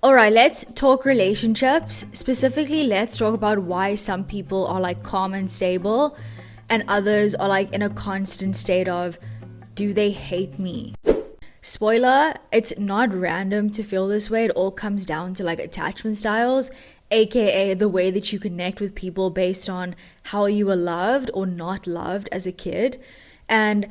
All right, let's talk relationships. Specifically, let's talk about why some people are like calm and stable and others are like in a constant state of, do they hate me? Spoiler, it's not random to feel this way. It all comes down to like attachment styles, aka the way that you connect with people based on how you were loved or not loved as a kid. And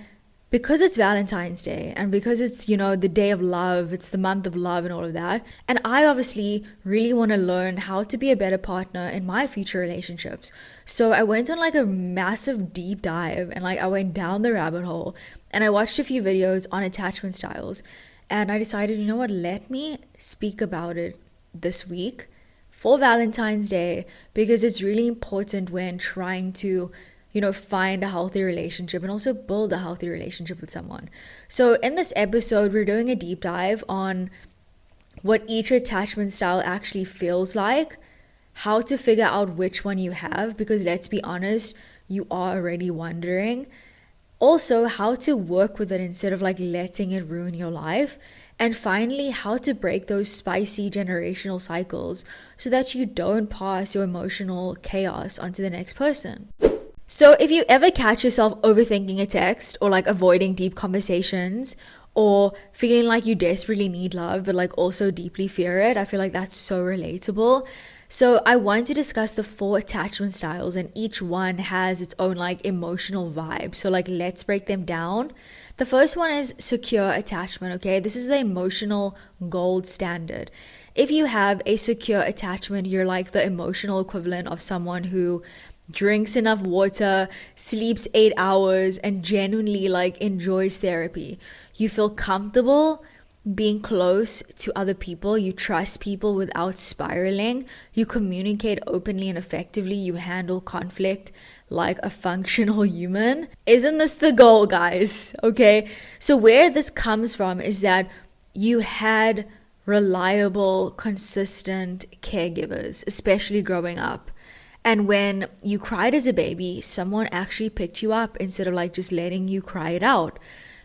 because it's Valentine's Day and because it's, the day of love, it's the month of love and all of that. And I obviously really want to learn how to be a better partner in my future relationships. So I went on like a massive deep dive and like I went down the rabbit hole and I watched a few videos on attachment styles. And I decided, you know what, let me speak about it this week for Valentine's Day because it's really important when trying to find a healthy relationship and also build a healthy relationship with someone. So in this episode, we're doing a deep dive on what each attachment style actually feels like, how to figure out which one you have, because let's be honest, you are already wondering. Also, how to work with it instead of like letting it ruin your life. And finally, how to break those spicy generational cycles so that you don't pass your emotional chaos onto the next person. So if you ever catch yourself overthinking a text or like avoiding deep conversations or feeling like you desperately need love but like also deeply fear it, I feel like that's so relatable. So I want to discuss the 4 attachment styles and each one has its own like emotional vibe. So like let's break them down. The first one is secure attachment, okay? This is the emotional gold standard. If you have a secure attachment, you're like the emotional equivalent of someone who drinks enough water, sleeps 8 hours, and genuinely like enjoys therapy. You feel comfortable being close to other people. You trust people without spiraling. You communicate openly and effectively. You handle conflict like a functional human. Isn't this the goal, guys? Okay. So where this comes from is that you had reliable, consistent caregivers, especially growing up. And when you cried as a baby, someone actually picked you up instead of like just letting you cry it out.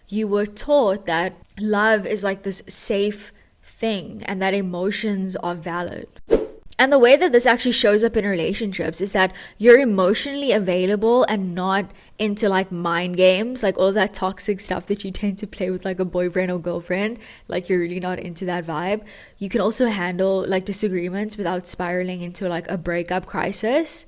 You were taught that love is like this safe thing and that emotions are valid. And the way that this actually shows up in relationships is that you're emotionally available and not into like mind games, like all that toxic stuff that you tend to play with like a boyfriend or girlfriend. Like you're really not into that vibe. You can also handle like disagreements without spiraling into like a breakup crisis.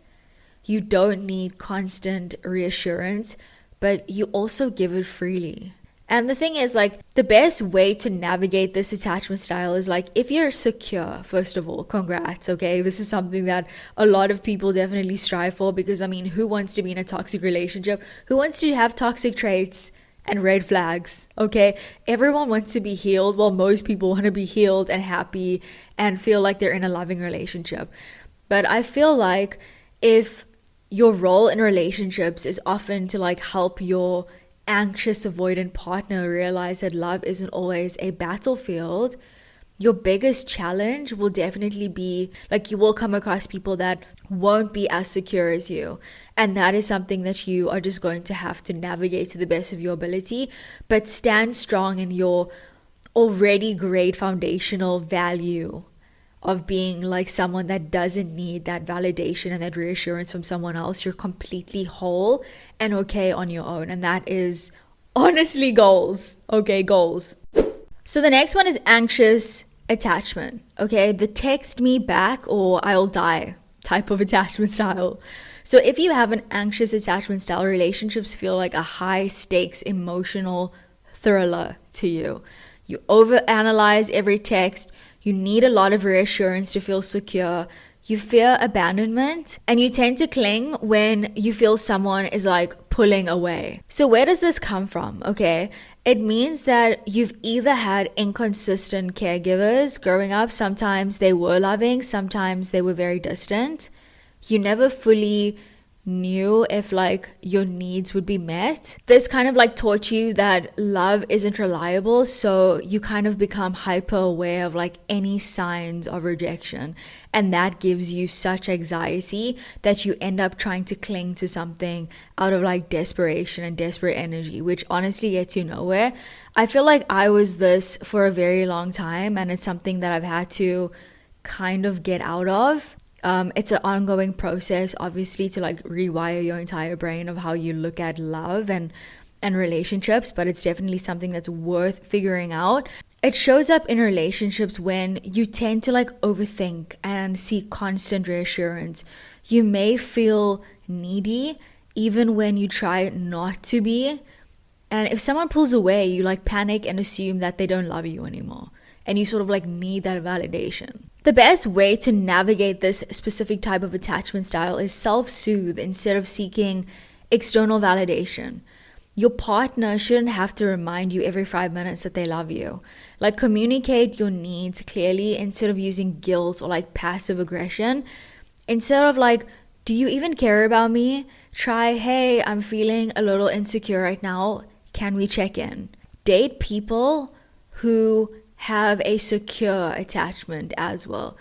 You don't need constant reassurance, but you also give it freely. And the thing is, like, the best way to navigate this attachment style is like, if you're secure, first of all, congrats, okay? This is something that a lot of people definitely strive for because, I mean, who wants to be in a toxic relationship? Who wants to have toxic traits and red flags, okay? Everyone wants to be healed. Well, most people want to be healed and happy and feel like they're in a loving relationship. But I feel like if your role in relationships is often to like help your anxious avoidant partner realize that love isn't always a battlefield, your biggest challenge will definitely be like you will come across people that won't be as secure as you, and that is something that you are just going to have to navigate to the best of your ability, but stand strong in your already great foundational value of being like someone that doesn't need that validation and that reassurance from someone else. You're completely whole and okay on your own. And that is honestly goals. Okay, goals. So the next one is anxious attachment. Okay, the text me back or I'll die type of attachment style. So if you have an anxious attachment style, relationships feel like a high stakes emotional thriller to you. You overanalyze every text. You need a lot of reassurance to feel secure. You fear abandonment and you tend to cling when you feel someone is like pulling away. So where does this come from? Okay, it means that you've either had inconsistent caregivers growing up. Sometimes they were loving, sometimes they were very distant. You never fully knew if like your needs would be met. This kind of like taught you that love isn't reliable, so you kind of become hyper aware of like any signs of rejection, and that gives you such anxiety that you end up trying to cling to something out of like desperation and desperate energy, which honestly gets you nowhere. I feel like I was this for a very long time, and it's something that I've had to kind of get out of. It's an ongoing process, obviously, to like rewire your entire brain of how you look at love and relationships, but it's definitely something that's worth figuring out. It shows up in relationships when you tend to like overthink and seek constant reassurance. You may feel needy even when you try not to be. And if someone pulls away, you like panic and assume that they don't love you anymore. And you sort of like need that validation. The best way to navigate this specific type of attachment style is self-soothe instead of seeking external validation. Your partner shouldn't have to remind you every 5 minutes that they love you. Like, communicate your needs clearly instead of using guilt or like passive aggression. Instead of like, do you even care about me? Try, hey, I'm feeling a little insecure right now. Can we check in? Date people who have a secure attachment as well.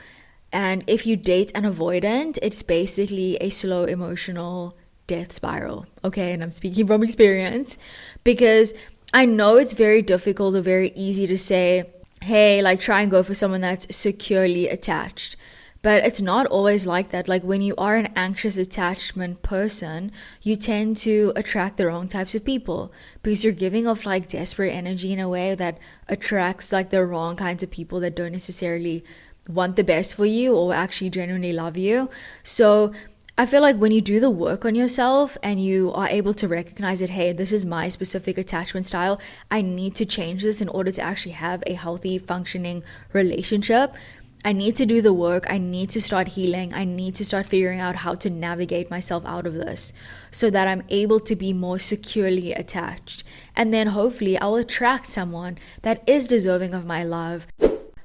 And if you date an avoidant, it's basically a slow emotional death spiral. Okay, and I'm speaking from experience, because I know it's very difficult or very easy to say, hey, like try and go for someone that's securely attached. But it's not always like that. Like, when you are an anxious attachment person, you tend to attract the wrong types of people because you're giving off like desperate energy in a way that attracts like the wrong kinds of people that don't necessarily want the best for you or actually genuinely love you. So I feel like when you do the work on yourself and you are able to recognize that, hey, this is my specific attachment style, I need to change this in order to actually have a healthy, functioning relationship. I need to do the work. I need to start healing. I need to start figuring out how to navigate myself out of this so that I'm able to be more securely attached. And then hopefully I will attract someone that is deserving of my love.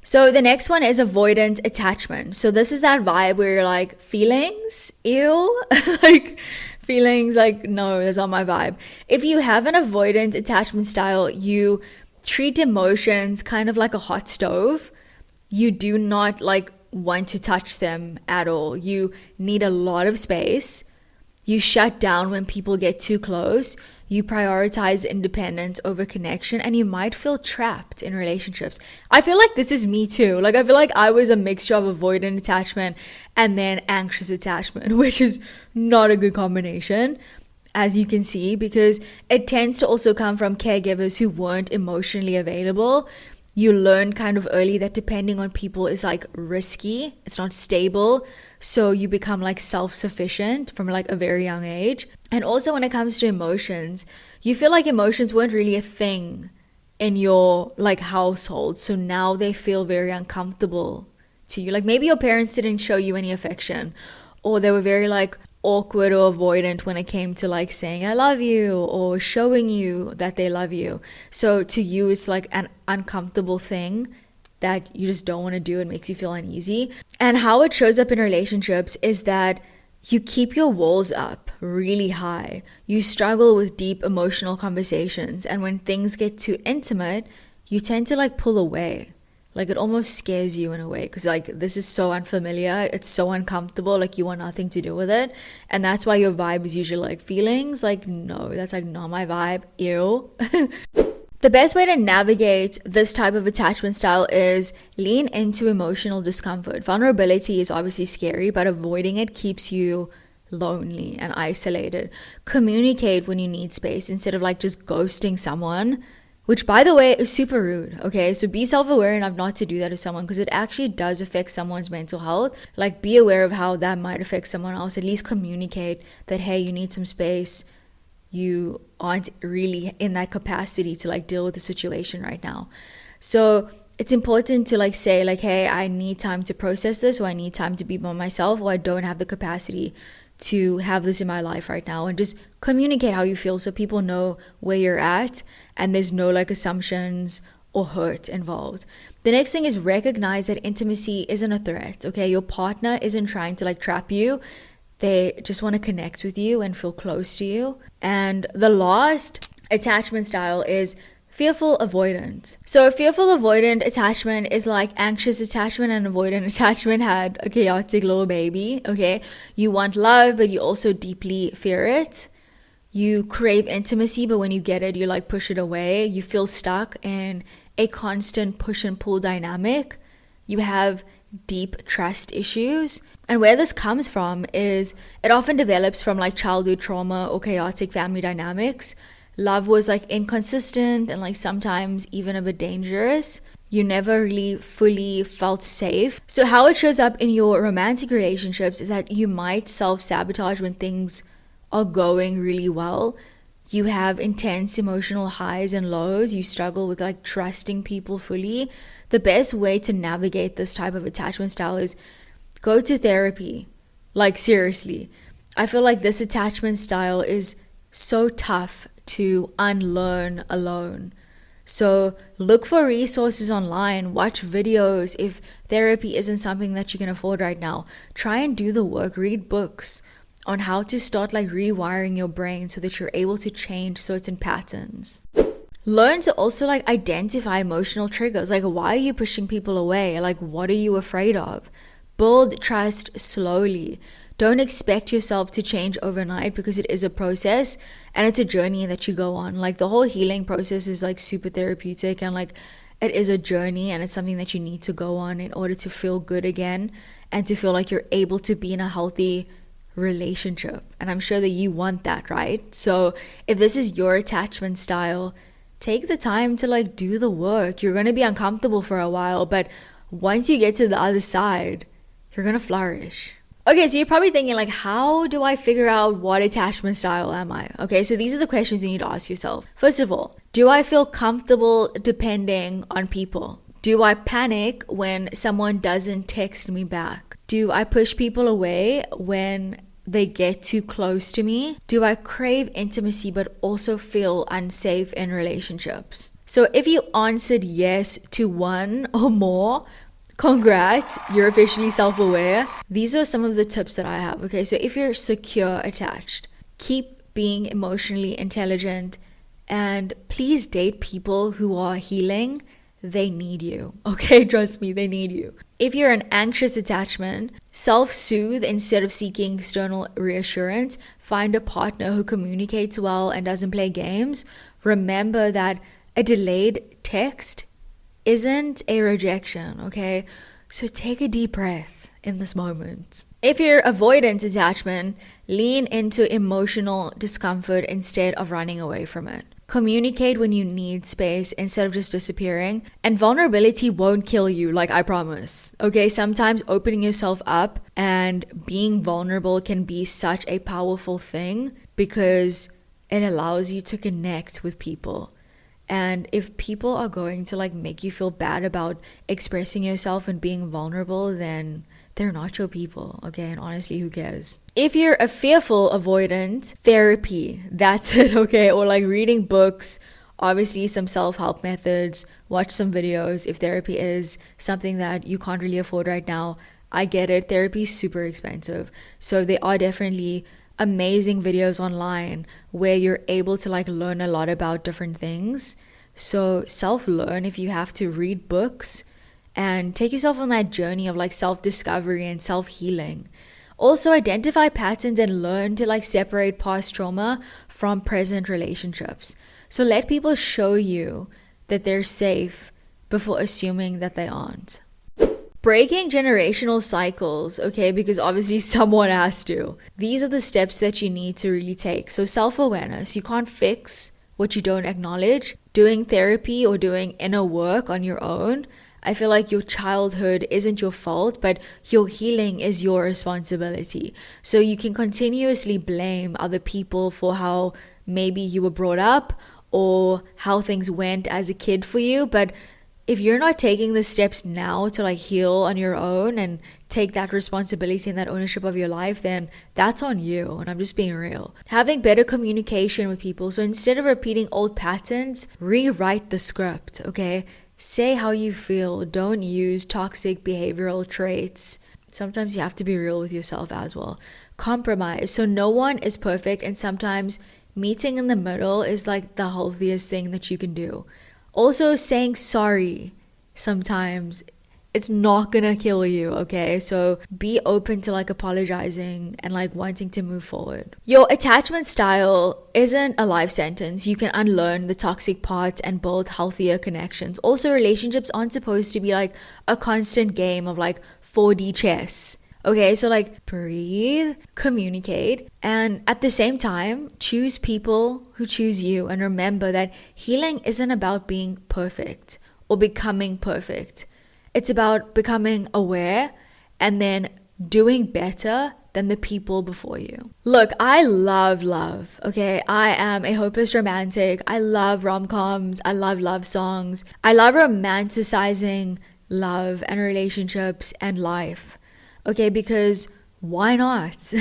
So the next one is avoidant attachment. So this is that vibe where you're like, feelings? Ew. Like, feelings, like, no, that's not my vibe. If you have an avoidant attachment style, you treat emotions kind of like a hot stove. You do not like want to touch them at all. You need a lot of space. You shut down when people get too close. You prioritize independence over connection, and you might feel trapped in relationships. I feel like this is me too. Like, I feel like I was a mixture of avoidant attachment and then anxious attachment, which is not a good combination, as you can see, because it tends to also come from caregivers who weren't emotionally available. You learn kind of early that depending on people is like risky. It's not stable. So you become like self-sufficient from like a very young age. And also when it comes to emotions, you feel like emotions weren't really a thing in your like household. So now they feel very uncomfortable to you. Like, maybe your parents didn't show you any affection, or they were very like awkward or avoidant when it came to like saying I love you or showing you that they love you. So to you it's like an uncomfortable thing that you just don't want to do. It makes you feel uneasy. And how it shows up in relationships is that you keep your walls up really high. You struggle with deep emotional conversations, and when things get too intimate, you tend to like pull away. Like, it almost scares you in a way, because like this is so unfamiliar, it's so uncomfortable, like you want nothing to do with it. And that's why your vibe is usually like feelings. Like, no, that's like not my vibe. Ew. The best way to navigate this type of attachment style is lean into emotional discomfort. Vulnerability is obviously scary, but avoiding it keeps you lonely and isolated. Communicate when you need space instead of like just ghosting someone, which, by the way, is super rude. Okay, so be self-aware enough not to do that to someone, because it actually does affect someone's mental health. Like, be aware of how that might affect someone else. At least communicate that, hey, you need some space. You aren't really in that capacity to like deal with the situation right now. So it's important to like say like, hey, I need time to process this, or I need time to be by myself, or I don't have the capacity to have this in my life right now. And just communicate how you feel so people know where you're at and there's no like assumptions or hurt involved. The next thing is recognize that intimacy isn't a threat. Okay, your partner isn't trying to like trap you. They just want to connect with you and feel close to you. And the last attachment style is fearful avoidant. So a fearful avoidant attachment is like anxious attachment and avoidant attachment had a chaotic little baby, okay? You want love, but you also deeply fear it. You crave intimacy, but when you get it, you like push it away. You feel stuck in a constant push and pull dynamic. You have deep trust issues. And where this comes from is it often develops from like childhood trauma or chaotic family dynamics. Love was like inconsistent and like sometimes even a bit dangerous. You never really fully felt safe. So how it shows up in your romantic relationships is that you might self-sabotage when things are going really well. You have intense emotional highs and lows. You struggle with like trusting people fully. The best way to navigate this type of attachment style is go to therapy. Like seriously. I feel like this attachment style is so tough to unlearn alone. So look for resources online, watch videos. If therapy isn't something that you can afford right now, try and do the work, read books on how to start like rewiring your brain so that you're able to change certain patterns. Learn to also like identify emotional triggers. Like, why are you pushing people away? Like, what are you afraid of? Build trust slowly. Don't expect yourself to change overnight because it is a process and it's a journey that you go on. Like the whole healing process is like super therapeutic and like it is a journey and it's something that you need to go on in order to feel good again and to feel like you're able to be in a healthy relationship. And I'm sure that you want that, right? So if this is your attachment style, take the time to like do the work. You're going to be uncomfortable for a while, but once you get to the other side, you're going to flourish. Okay, so you're probably thinking like, how do I figure out what attachment style am I? Okay, so these are the questions you need to ask yourself. First of all, do I feel comfortable depending on people? Do I panic when someone doesn't text me back? Do I push people away when they get too close to me? Do I crave intimacy but also feel unsafe in relationships? So if you answered yes to one or more, congrats, you're officially self-aware. These are some of the tips that I have. Okay, so if you're secure attached, keep being emotionally intelligent and please date people who are healing. They need you. Okay, trust me, they need you. If you're an anxious attachment, self-soothe instead of seeking external reassurance. Find a partner who communicates well and doesn't play games. Remember that a delayed text isn't a rejection, okay? So take a deep breath in this moment. If you're avoidant attachment, lean into emotional discomfort instead of running away from it. Communicate when you need space instead of just disappearing. And vulnerability won't kill you, like I promise. Okay, sometimes opening yourself up and being vulnerable can be such a powerful thing because it allows you to connect with people. And if people are going to like make you feel bad about expressing yourself and being vulnerable, then they're not your people, okay? And honestly, who cares? If you're a fearful avoidant, therapy, that's it, okay? Or like reading books, obviously some self-help methods, watch some videos. If therapy is something that you can't really afford right now, I get it. Therapy is super expensive. So there are definitely amazing videos online where you're able to like learn a lot about different things. So self-learn if you have to, read books and take yourself on that journey of like self-discovery and self-healing. Also identify patterns and learn to like separate past trauma from present relationships. So let people show you that they're safe before assuming that they aren't. Breaking generational cycles, okay, because obviously someone has to. These are the steps that you need to really take. So self-awareness, you can't fix what you don't acknowledge. Doing therapy or doing inner work on your own. I feel like your childhood isn't your fault, but your healing is your responsibility. So you can continuously blame other people for how maybe you were brought up or how things went as a kid for you, but if you're not taking the steps now to like heal on your own and take that responsibility and that ownership of your life, then that's on you. And I'm just being real. Having better communication with people. So instead of repeating old patterns, rewrite the script, okay? Say how you feel. Don't use toxic behavioral traits. sometimes you have to be real with yourself as well. Compromise. So no one is perfect, and sometimes meeting in the middle is like the healthiest thing that you can do. Also, saying sorry sometimes, it's not gonna kill you, okay? So be open to like apologizing and like wanting to move forward. Your attachment style isn't a life sentence. You can unlearn the toxic parts and build healthier connections. Also, relationships aren't supposed to be like a constant game of like 4D chess. Okay, so like breathe, communicate, and at the same time, choose people who choose you. And remember that healing isn't about being perfect or becoming perfect. It's about becoming aware and then doing better than the people before you. Look, I love love, okay? I am a hopeless romantic. I love rom-coms. I love love songs. I love romanticizing love and relationships and life. Okay, because why not?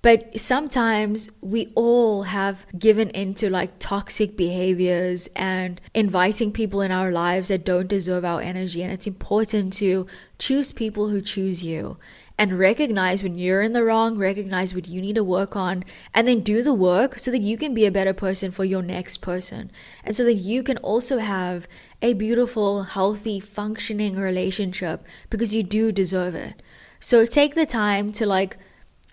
But sometimes we all have given into like toxic behaviors and inviting people in our lives that don't deserve our energy. And it's important to choose people who choose you and recognize when you're in the wrong, recognize what you need to work on, and then do the work so that you can be a better person for your next person. And so that you can also have a beautiful, healthy, functioning relationship, because you do deserve it. So take the time to like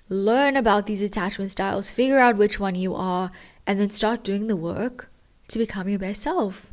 learn about these attachment styles, figure out which one you are, and then start doing the work to become your best self.